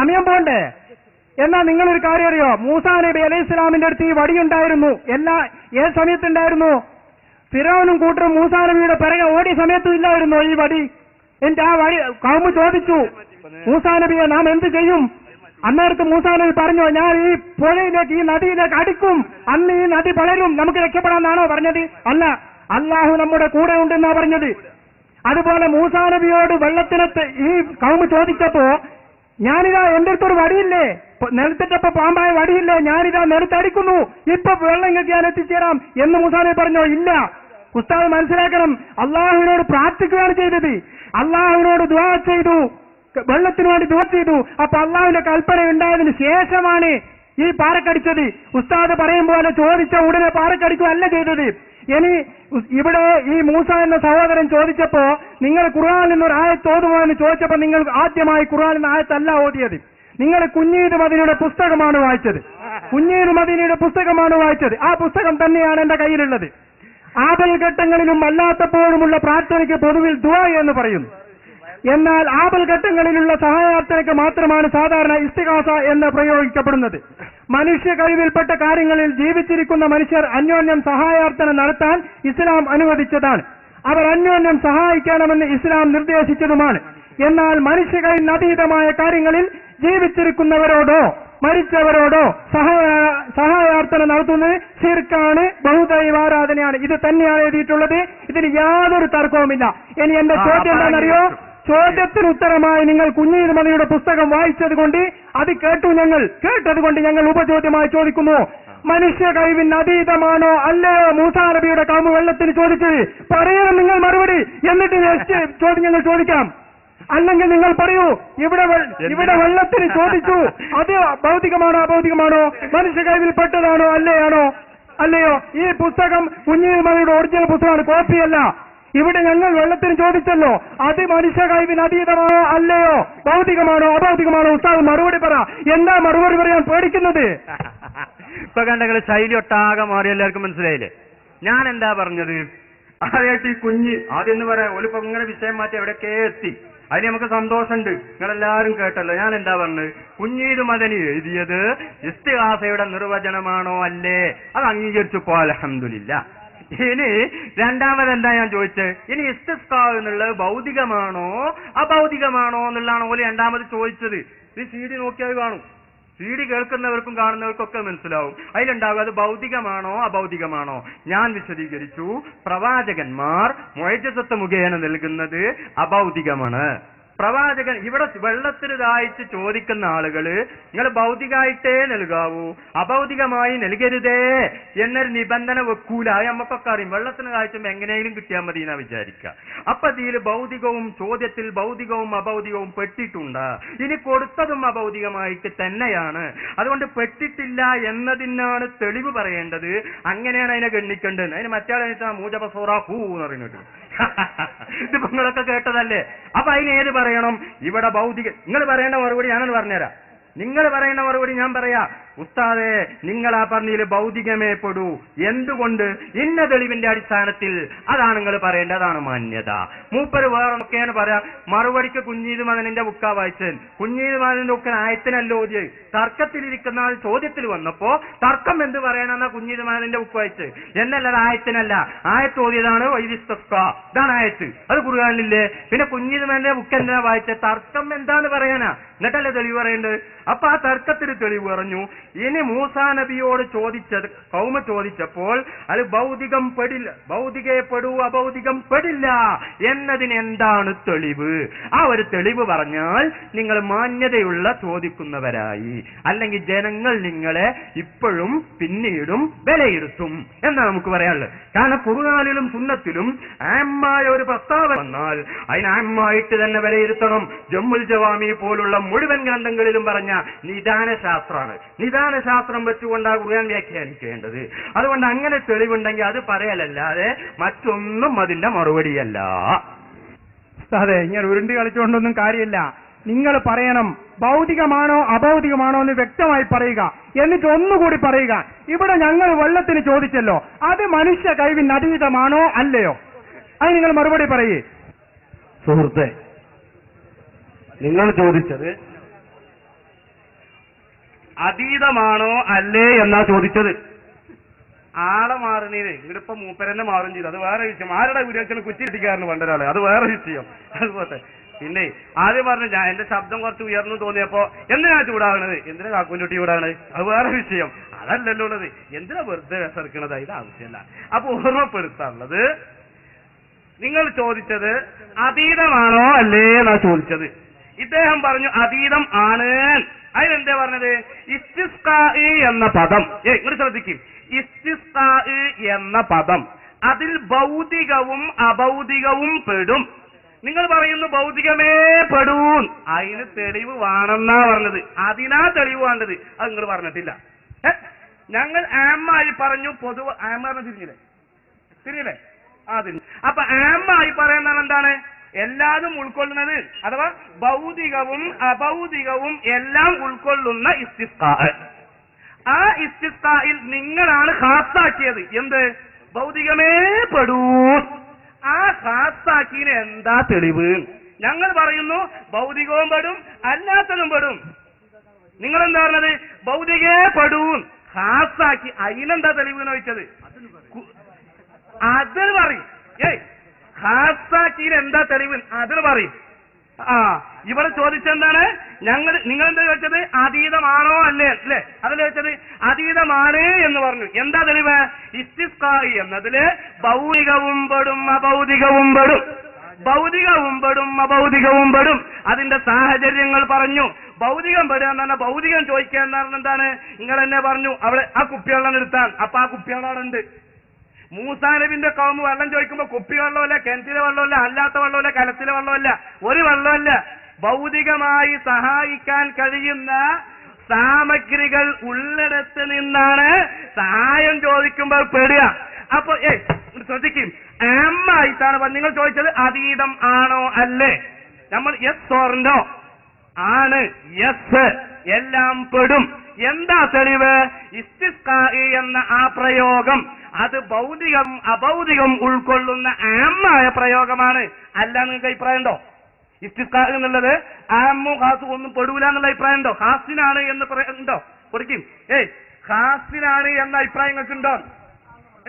സമയം പോണ്ടേ? എന്നാ നിങ്ങളൊരു കാര്യം അറിയോ? മൂസാ നബി അലൈഹി ഇസ്ലാമിന്റെ അടുത്ത് ഈ വടിയുണ്ടായിരുന്നു. ഏത് സമയത്തുണ്ടായിരുന്നു? ഫിറൗനും കൂട്ടരും മൂസാ നബിയുടെ പിറകെ ഓടിയ സമയത്തും ഇല്ലായിരുന്നോ ഈ വടി? എന്നിട്ട് ആ വടി കൗമ് ചോദിച്ചു, മൂസാ നബിയെ നാം എന്ത് ചെയ്യും? അന്നേരത്ത് മൂസാ നബി പറഞ്ഞു, ഞാൻ ഈ പുഴയിലേക്ക്, ഈ നദിയിലേക്ക് അടിക്കും, അന്ന് ഈ നദി വളരും, നമുക്ക് രക്ഷപ്പെടാമെന്നാണോ പറഞ്ഞത്? അല്ല, അള്ളാഹു നമ്മുടെ കൂടെ ഉണ്ടെന്നാ പറഞ്ഞത്. അതുപോലെ മൂസാ നബിയോട് വെള്ളത്തിനത്ത് ഈ കൗമ് ചോദിച്ചപ്പോ, ഞാനിതാ എന്റെ അടുത്തൊരു വടിയില്ലേ, നിലത്തിട്ടപ്പോ പാമ്പായ വടിയില്ലേ, ഞാനിതാ നിലത്തടിക്കുന്നു, ഇപ്പൊ വെള്ളം ഇങ്ങക്ക് ഞാൻ എത്തിച്ചേരാം എന്ന് മൂസാ നബി പറഞ്ഞോ? ഇല്ല. ഉസ്താദ് മനസ്സിലാക്കണം, അള്ളാഹുവിനോട് പ്രാർത്ഥിക്കുകയാണ് ചെയ്തത്, അള്ളാഹുവിനോട് ദുആ ചെയ്തു, വെള്ളത്തിനു വേണ്ടി ദുആ ചെയ്തു. അപ്പൊ അള്ളാഹുവിന്റെ കൽപ്പന ഉണ്ടായതിനു ശേഷമാണ് ഈ പാറക്കടിച്ചത്. ഉസ്താദ് പറയും പോലെ ചോദിച്ച ഉടനെ പാറക്കടിക്കുകയല്ല ചെയ്തത്. ഇനി ഇവിടെ ഈ മൂസ എന്ന സഹോദരൻ ചോദിച്ചപ്പോ, നിങ്ങൾ ഖുർആനിൽ നിന്നൊരു ആയത്ത് ഓതുമോ എന്ന് ചോദിച്ചപ്പോ, നിങ്ങൾ ആദ്യമായി ഖുർആനിൽ നിന്ന് ആയത്തല്ല ഓതിയത്, നിങ്ങൾ കുഞ്ഞീദ് മദീനയുടെ പുസ്തകമാണ് വായിച്ചത്. കുഞ്ഞീദ് മദീനയുടെ പുസ്തകമാണ് വായിച്ചത്. ആ പുസ്തകം തന്നെയാണ് എന്റെ കയ്യിലുള്ളത്. ആപൽഘട്ടങ്ങളിലും അല്ലാത്തപ്പോഴുമുള്ള പ്രാർത്ഥനയ്ക്ക് പൊതുവിൽ ദുആ എന്ന് പറയുന്നു. എന്നാൽ ആപൽഘട്ടങ്ങളിലുള്ള സഹായാർത്ഥനയ്ക്ക് മാത്രമാണ് സാധാരണ ഇസ്തിഗാസ എന്ന് പ്രയോഗിക്കപ്പെടുന്നത്. മനുഷ്യ കഴിവിൽപ്പെട്ട കാര്യങ്ങളിൽ ജീവിച്ചിരിക്കുന്ന മനുഷ്യർ അന്യോന്യം സഹായാർത്ഥന നടത്താൻ ഇസ്ലാം അനുവദിച്ചതാണ്. അവർ അന്യോന്യം സഹായിക്കണമെന്ന് ഇസ്ലാം നിർദ്ദേശിച്ചതുമാണ്. എന്നാൽ മനുഷ്യ കഴിവിനതീതമായ കാര്യങ്ങളിൽ ജീവിച്ചിരിക്കുന്നവരോടോ മരിച്ചവരോടോ സഹായാർത്ഥന നടത്തുന്നത് ശിർക്കാണ്, ബഹുദൈവാരാധനയാണ്. ഇത് തന്നെയാണ് എഴുതിയിട്ടുള്ളത്. ഇതിന് യാതൊരു തർക്കവുമില്ല. ഇനി എന്റെ ചോദ്യം എന്താണെന്നറിയോ? ചോദ്യത്തിന് ഉത്തരമായി നിങ്ങൾ കുഞ്ഞീദ് മദീനയുടെ പുസ്തകം വായിച്ചത് കൊണ്ട്, അത് കേട്ടതുകൊണ്ട് ഞങ്ങൾ ഉപചോദ്യമായി ചോദിക്കുന്നു, മനുഷ്യ കഴിവിന് അതീതമാണോ അല്ലയോ മൂസാ നബിയുടെ കൗമ് വെള്ളത്തിന് ചോദിച്ചത്? പറയണം നിങ്ങൾ മറുപടി, എന്നിട്ട് നെക്സ്റ്റ് ചോദ്യം ഞങ്ങൾ ചോദിക്കാം. അല്ലെങ്കിൽ നിങ്ങൾ പറയൂ, ഇവിടെ വെള്ളത്തിന് ചോദിച്ചു, അത് ഭൗതികമാണോ അഭൗതികമാണോ, മനുഷ്യ കഴിവിൽ പെട്ടതാണോ അല്ലയോ? ഈ പുസ്തകം കുഞ്ഞീദ് മദീനയുടെ ഒറിജിനൽ പുസ്തകമാണ്, കോപ്പിയല്ല. ഇവിടെ ഞങ്ങൾ വെള്ളത്തിന് ചോദിച്ചല്ലോ, അത് മനുഷ്യ കഴിവിന് അതീതമാണോ അല്ലയോ, ഭൗതികമാണോ അഭൗതികമാണോ? ഉസ്താദ് മറുപടി പറ. എന്താ മറുപടി പറയാൻ പേടിക്കുന്നത്? ഇപ്പൊ കണ്ടെങ്കിൽ ശൈലി ഒട്ടാകെ മാറി, എല്ലാവർക്കും മനസ്സിലായില്ലേ ഞാൻ എന്താ പറഞ്ഞത്? ആദ്യമായിട്ട് ഈ കുഞ്ഞ് ആദ്യം എന്ന് പറയാം, ഓലിപ്പോ ഇങ്ങനെ വിഷയം മാറ്റി എവിടെയൊക്കെ എത്തി, അതിന് നമുക്ക് സന്തോഷമുണ്ട്. നിങ്ങളെല്ലാരും കേട്ടല്ലോ ഞാൻ എന്താ പറഞ്ഞത്? കുഞ്ഞീദ് മദനി എഴുതിയത് ഇസ്തിഗാസയുടെ നിർവചനമാണോ അല്ലേ? അത് അംഗീകരിച്ചു പോ, അൽഹംദുലില്ലാഹ്. ഇനി രണ്ടാമതെന്താ ഞാൻ ചോദിച്ചത്? ഇനി ഇസ്തിസ്ഖാ എന്നുള്ളത് ഭൗതികമാണോ അഭൗതികമാണോ എന്നുള്ളതാണ് ഓല് രണ്ടാമത് ചോദിച്ചത്. ഈ CD നോക്കിയാൽ കാണും, CD കേൾക്കുന്നവർക്കും കാണുന്നവർക്കും ഒക്കെ മനസ്സിലാവും. അതിലുണ്ടാവും അത് ഭൗതികമാണോ അഭൗതികമാണോ. ഞാൻ വിശദീകരിച്ചു, പ്രവാചകന്മാർ മുഅ്ജിസത്ത് മുഖേന നൽകുന്നത് അഭൗതികമാണ്. പ്രവാചകൻ ഇവിടെ വെള്ളത്തിന് ദാഹിച്ച് ചോദിക്കുന്ന ആളുകള് നിങ്ങൾ ഭൗതികമായിട്ടേ നൽകാവൂ, അഭൗതികമായി നൽകരുതേ എന്നൊരു നിബന്ധന വെക്കൂല. നമുക്കൊക്കെ അറിയും, വെള്ളത്തിന് ദാഹിച്ചും എങ്ങനെയും കിട്ടിയാൽ മതി എന്നാ വിചാരിക്കുക. അപ്പൊ ഇതിൽ ഭൗതികവും, ചോദ്യത്തിൽ ഭൗതികവും അഭൗതികവും പെട്ടിട്ടുണ്ട്. ഇനി കൊടുത്തതും അഭൗതികമായിട്ട് തന്നെയാണ്. അതുകൊണ്ട് പെട്ടിട്ടില്ല എന്നതിനാണ് തെളിവ് പറയേണ്ടത്. അങ്ങനെയാണ് അതിനെ ഗണ്ണിക്കേണ്ടത്. അതിന് മറ്റാളെ മൂജബസോറ ഹൂ എന്ന് പറയുന്നത് ഇതിപ്പോ നിങ്ങളൊക്കെ കേട്ടതല്ലേ. അപ്പൊ അതിനേത് പറയണം? ഇവിടെ ഭൗതിക. നിങ്ങൾ പറയേണ്ട മറുപടി ഞാനൊന്ന് പറഞ്ഞുതരാം. നിങ്ങൾ പറയുന്ന മറുപടി ഞാൻ പറയാ. ഉസ്താദേ, നിങ്ങൾ ആ പറഞ്ഞതിൽ ഭൗതികമേ പെടൂ. എന്തുകൊണ്ട്? ഇന്ന തെളിവിന്റെ അടിസ്ഥാനത്തിൽ. അതാണ് നിങ്ങൾ പറയേണ്ടത്, അതാണ് മാന്യത. മൂപ്പര് വേറൊക്കെയാണ് പറയാ. മറുപടിക്ക് കുഞ്ഞീദ് മദനിന്റെ ബുക്കാ വായിച്ചത്. കുഞ്ഞീദ് മദനിന്റെ ബുക്കിന് ആയത്തിനല്ലോ ഓതിയത്. തർക്കത്തിലിരിക്കുന്ന ആൾ ചോദ്യത്തിൽ വന്നപ്പോ തർക്കം എന്ത് പറയണമെന്നാ കുഞ്ഞീദ് മദനിന്റെ ബുക്ക് വായിച്ചത് എന്നല്ലാതെ ആയത്തിനല്ല. ആയത്ത് ഓതിയതാണ് വൈദിസ്തസ്ക, ഇതാണ് ആയത്ത്. അത് ഖുർആനിലില്ലേ? പിന്നെ കുഞ്ഞീദ് മദനിന്റെ ബുക്ക് എന്താ വായിച്ചത്? തർക്കം എന്താന്ന് പറയാനാ, എന്നിട്ടല്ലേ തെളിവ് പറയേണ്ടത്. അപ്പൊ ആ തർക്കത്തിന് തെളിവ് പറഞ്ഞു. ഇനി മൂസാ നബിയോട് ചോദിച്ചത്, കൗമ ചോദിച്ചപ്പോൾ അത് ഭൗതികം പെടില്ല, ഭൗതികേ പെടൂ അഭൗതികം പെടില്ല എന്നതിന് എന്താണ് തെളിവ്? ആ ഒരു തെളിവ് പറഞ്ഞാൽ നിങ്ങൾ മാന്യതയുള്ള ചോദിക്കുന്നവരായി. അല്ലെങ്കിൽ ജനങ്ങൾ നിങ്ങളെ ഇപ്പോഴും പിന്നീടും വിലയിരുത്തും എന്നാണ് നമുക്ക് പറയാനുള്ളത്. കാരണം ഖുർആനിലും സുന്നത്തിലും ആമായ ഒരു പ്രസ്താവന വന്നാൽ അതിന് ആമായിട്ട് തന്നെ വിലയിരുത്തണം. ജമ്മുൽ ജവാമി പോലുള്ള മുഴുവൻ ഗ്രന്ഥങ്ങളിലും പറഞ്ഞ നിദാനശാസ്ത്രമാണ്. നിദാനശാസ്ത്രം വെച്ചുകൊണ്ടാണ് ഖുർആൻ വ്യാഖ്യാനിക്കേണ്ടത്. അതുകൊണ്ട് അങ്ങനെ തെളിവുണ്ടെങ്കിൽ അത് പറയലല്ലാതെ മറ്റൊന്നും അതിന്റെ മറുപടിയല്ല. അതെ, ഇങ്ങനെ ഉരുണ്ടി കളിച്ചുകൊണ്ടൊന്നും കാര്യമില്ല. നിങ്ങൾ പറയണം, ഭൗതികമാണോ അഭൗതികമാണോ എന്ന് വ്യക്തമായി പറയുക. എന്നിട്ട് ഒന്നുകൂടി പറയുക, ഇവിടെ ഞങ്ങൾ വെള്ളത്തിന് ചോദിച്ചല്ലോ, അത് മനുഷ്യ കഴിവിന് അതീതമാണോ അല്ലയോ? അത് നിങ്ങൾ മറുപടി പറയേ. സുഹൃത്തെ, നിങ്ങൾ ചോദിച്ചത് അതീതമാണോ അല്ലേ എന്നാ ചോദിച്ചത്. ആളെ മാറുന്നീന് ഇങ്ങടിപ്പോ മൂപ്പരന്നെ മാറും ചെയ്തു, അത് വേറെ വിഷയം. ആരുടെ ഗുരുവച്ചന് കുറ്റിട്ടിക്കാരന് പണ്ടൊരാള്, അത് വേറെ വിഷയം. അതുപോലെ പിന്നെ ആദ്യം പറഞ്ഞു ഞാൻ എന്റെ ശബ്ദം കുറച്ച് ഉയർന്നു തോന്നിയപ്പോ എന്തിനാ ചൂടാകണത്, എന്തിനാ കാക്കൂൻകുട്ടി ചൂടാകണത്, അത് വേറെ വിഷയം. അതല്ലല്ലോ ഉള്ളത്, എന്തിനാ വെറുതെ വിസർക്കണത്, ഇത് ആവശ്യമല്ല. അപ്പൊ ഓർമ്മപ്പെടുത്താനുള്ളത്, നിങ്ങൾ ചോദിച്ചത് അതീതമാണോ അല്ലേ എന്നാ ചോദിച്ചത്. ഇദ്ദേഹം പറഞ്ഞു അതീതം ആണ്. അതിനെന്താ പറഞ്ഞത്? ഇസ്തിസ്ഖാഇ എന്ന പദം, ഇങ്ങോട്ട് ശ്രദ്ധിക്കും, ഇസ്തിസ്ഖാഇ എന്ന പദം അതിൽ ഭൗതികവും അഭൗതികവും പെടും. നിങ്ങൾ പറയുന്നു ഭൗതികമേ പെടൂൻ, അതിന് തെളിവ് വേണമെന്നാ പറഞ്ഞത്. അതിനാ തെളിവ് വേണ്ടത്, അത് നിങ്ങൾ പറഞ്ഞിട്ടില്ല. ഞങ്ങൾ ആമായി പറഞ്ഞു, പൊതുവെ ആമ പറഞ്ഞ തിരിഞ്ഞില്ലേ അതിന്. അപ്പൊ ആമായി പറയുന്നത് എന്താണ്? എല്ലാതും ഉൾക്കൊള്ളുന്നത്, അഥവാ ഭൗതികവും അഭൗതികവും എല്ലാം ഉൾക്കൊള്ളുന്ന ഇസ്തിസ്ഖാ. ആ ഇസ്തിസ്ഖായിൽ നിങ്ങളാണ് ഖാസാക്കിയത്. എന്ത്? ഭൗതികമേ പെടൂ. ആ ഖാസാക്കിന് എന്താ തെളിവ്? ഞങ്ങൾ പറയുന്നു ഭൗതികവും പെടും അല്ലാത്തതും പെടും. നിങ്ങൾ എന്താ പറഞ്ഞത്? ഭൗതികേ പെടൂൻ ഖാസാക്കി. അതിനെന്താ തെളിവ് എന്ന് ചോദിച്ചത്? അതിൽ പറയും. ഖാസാക്കിന് എന്താ തെളിവ്? അതിൽ പറയും. ഇവിടെ ചോദിച്ചെന്താണ്? നിങ്ങൾ എന്താ ചോദിച്ചത്? അതീതമാണോ അല്ലേ അല്ലേ? അതിൽ ചോദിച്ചത് അതീതമാണ് എന്ന് പറഞ്ഞു. എന്താ തെളിവ്? ഇസ്തിസ്ഖാഇ എന്നതില് ഭൗതികവും പെടും അഭൗതികവും പെടും, ഭൗതികവും പെടും അഭൗതികവും പെടും. അതിന്റെ സാഹചര്യങ്ങൾ പറഞ്ഞു. ഭൗതികം പെടുക എന്ന് പറഞ്ഞാൽ ഭൗതികം ചോദിക്കുക എന്ന് പറഞ്ഞാൽ എന്താണ്? നിങ്ങൾ എന്നെ പറഞ്ഞു അവിടെ ആ കുപ്പിവെള്ളം എടുത്താൽ, അപ്പൊ ആ കുപ്പിവെള്ളം ഉണ്ട്. മൂസാ നബിന്റെ കൗമ് വെള്ളം ചോദിക്കുമ്പോ കുപ്പി വെള്ളമല്ല, കിണറ്റിലെ വെള്ളമല്ല, അല്ലാത്ത വെള്ളമല്ല, കലത്തിലെ വെള്ളമല്ല, ഒരു വെള്ളമല്ല. ഭൗതികമായി സഹായിക്കാൻ കഴിയുന്ന സാമഗ്രികൾ ഉള്ളിടത്ത് നിന്നാണ് സഹായം ചോദിക്കുമ്പോൾ പെടുക. അപ്പൊ ശ്രദ്ധിക്കും, ആമായിട്ടാണ് നിങ്ങൾ ചോദിച്ചത് അതീതം ആണോ അല്ലേ? നമ്മൾ യെസ് ഓർ നോ ആണ്. യെസ്, എല്ലാം പെടും. എന്താ തെളിവ്? ഇസ്തിസ്ഖാഇ എന്ന ആ പ്രയോഗം അത് ഭൗതികം അഭൗതികം ഉൾക്കൊള്ളുന്ന ആമായ പ്രയോഗമാണ്. അല്ല നിങ്ങൾക്ക് അഭിപ്രായം ഉണ്ടോ? ഇസ്തിസ്ഖാഇ എന്നുള്ളത് ആമും ഖാസും ഒന്നും പെടൂല എന്നുള്ള അഭിപ്രായം ഉണ്ടോ? ഖാസിനാണ് എന്ന് ഉണ്ടോ? കൊടുക്കും. ഖാസിനാണ് എന്ന അഭിപ്രായം നിങ്ങൾക്ക് ഉണ്ടോ?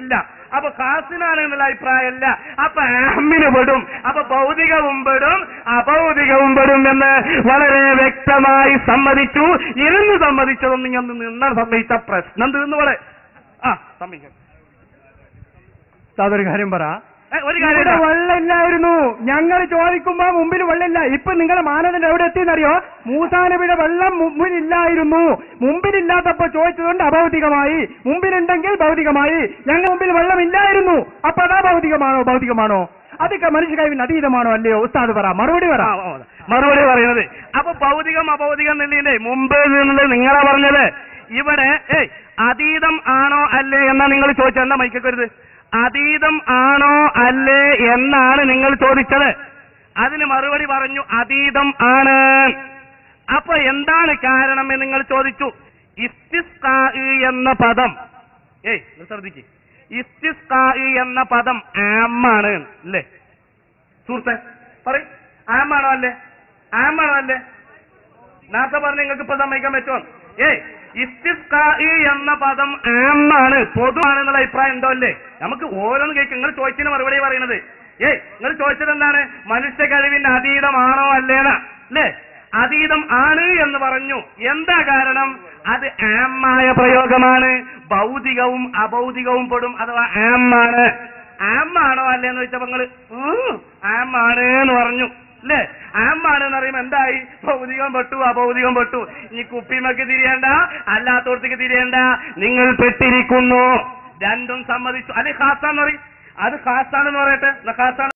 ഇല്ല. അപ്പൊ ഖാസിനാണ് എന്നുള്ള അഭിപ്രായമല്ല. അപ്പൊ ആമിന് പെടും. അപ്പൊ ഭൗതികവും പെടും അഭൗതികവും പെടും എന്ന് വളരെ വ്യക്തമായി സമ്മതിച്ചു. ഇരുന്ന് സമ്മതിച്ചതൊന്നും ഞാൻ നിന്നാ സമ്മതിച്ച പ്രശ്നം തീർന്നു. പോലെ സമ്മതിക്കാം. അതൊരു കാര്യം പറ. ഒരു കാര്യം, വെള്ളമില്ലായിരുന്നു. ഞങ്ങൾ ചോദിക്കുമ്പോ മുമ്പിൽ വെള്ളമില്ല. ഇപ്പൊ നിങ്ങളെ മാനദണ്ഡം എവിടെ എത്തിയെന്നറിയോ? മൂസാ നബിയുടെ വെള്ളം മുമ്പിലില്ലായിരുന്നു. മുമ്പിലില്ലാത്തപ്പോ ചോദിച്ചതുകൊണ്ട് അഭൗതികമായി, മുമ്പിലുണ്ടെങ്കിൽ ഭൗതികമായി. ഞങ്ങൾ മുമ്പിൽ വെള്ളമില്ലായിരുന്നു. അപ്പൊ അതാ ഭൗതികമാണോ? അതൊക്കെ മനുഷ്യ കഴിവിന് അതീതമാണോ അല്ലയോ? ഉസ്താദ് പറ, മറുപടി പറ. മറുപടി പറയുന്നത് അപ്പൊ ഭൗതികം അഭൗതികം എന്നുള്ളതിന്റെ മുമ്പ് എന്നുള്ളത് നിങ്ങളാ പറഞ്ഞത്. ഇവിടെ അതീതം ആണോ അല്ലേ എന്നാ നിങ്ങൾ ചോദിച്ചത്. എന്താ മൈക്കരുത്? അതീതം ആണോ അല്ലേ എന്നാണ് നിങ്ങൾ ചോദിച്ചത്. അതിന് മറുപടി പറഞ്ഞു അതീതം ആണ്. അപ്പൊ എന്താണ് കാരണം എന്ന് നിങ്ങൾ ചോദിച്ചു. ഇസ്തിസ്ഖാഇ എന്ന പദം, ശ്രദ്ധിക്ക്, ഇസ്തിസ്ഖാഇ എന്ന പദം ആമാണ് അല്ലേ സുഹൃത്തെ? പറയും, ആമാണോ അല്ലേ? ആമാണോ അല്ലേ? നേരത്തെ പറഞ്ഞ് നിങ്ങൾക്ക് ഇപ്പൊ സമ്മതിക്കാൻ പറ്റുമോ? ഇസ്തിസ്ഖാഇ എന്ന പദം ആമാണ്, പൊതുവാണെന്നുള്ള അഭിപ്രായം ഉണ്ടോ അല്ലേ? നമുക്ക് ഓരോന്ന് കേൾക്കും. നിങ്ങൾ ചോദിച്ചതിന് മറുപടി പറയുന്നത്. നിങ്ങൾ ചോദിച്ചത് എന്താണ്? മനുഷ്യ കഴിവിന്റെ അതീതമാണോ അല്ലേന്നാ അല്ലേ? അതീതം ആണ് എന്ന് പറഞ്ഞു. എന്താ കാരണം? അത് ആമായ പ്രയോഗമാണ്. ഭൗതികവും അഭൗതികവും പെടും, അഥവാ ആമാണ്. ആമാണോ അല്ലേന്ന് ചോദിച്ചപ്പോ നിങ്ങൾ ആമാണ് എന്ന് പറഞ്ഞു അല്ലേ? ആമാണ് എന്ന് പറയുമ്പോ എന്തായി? ഭൗതികം പെട്ടു അഭൗതികം പെട്ടു. ഈ കുപ്പിമക്ക് തിരിയേണ്ട, അല്ലാത്തോടത്തേക്ക് തിരിയേണ്ട. നിങ്ങൾ പെട്ടിരിക്കുന്നു. രണ്ടും സമ്മതിച്ചു. അത് ഖാസാന്ന് പറയും. അത് ഖാസാണെന്ന് പറയട്ടെ. ഖാസാണ്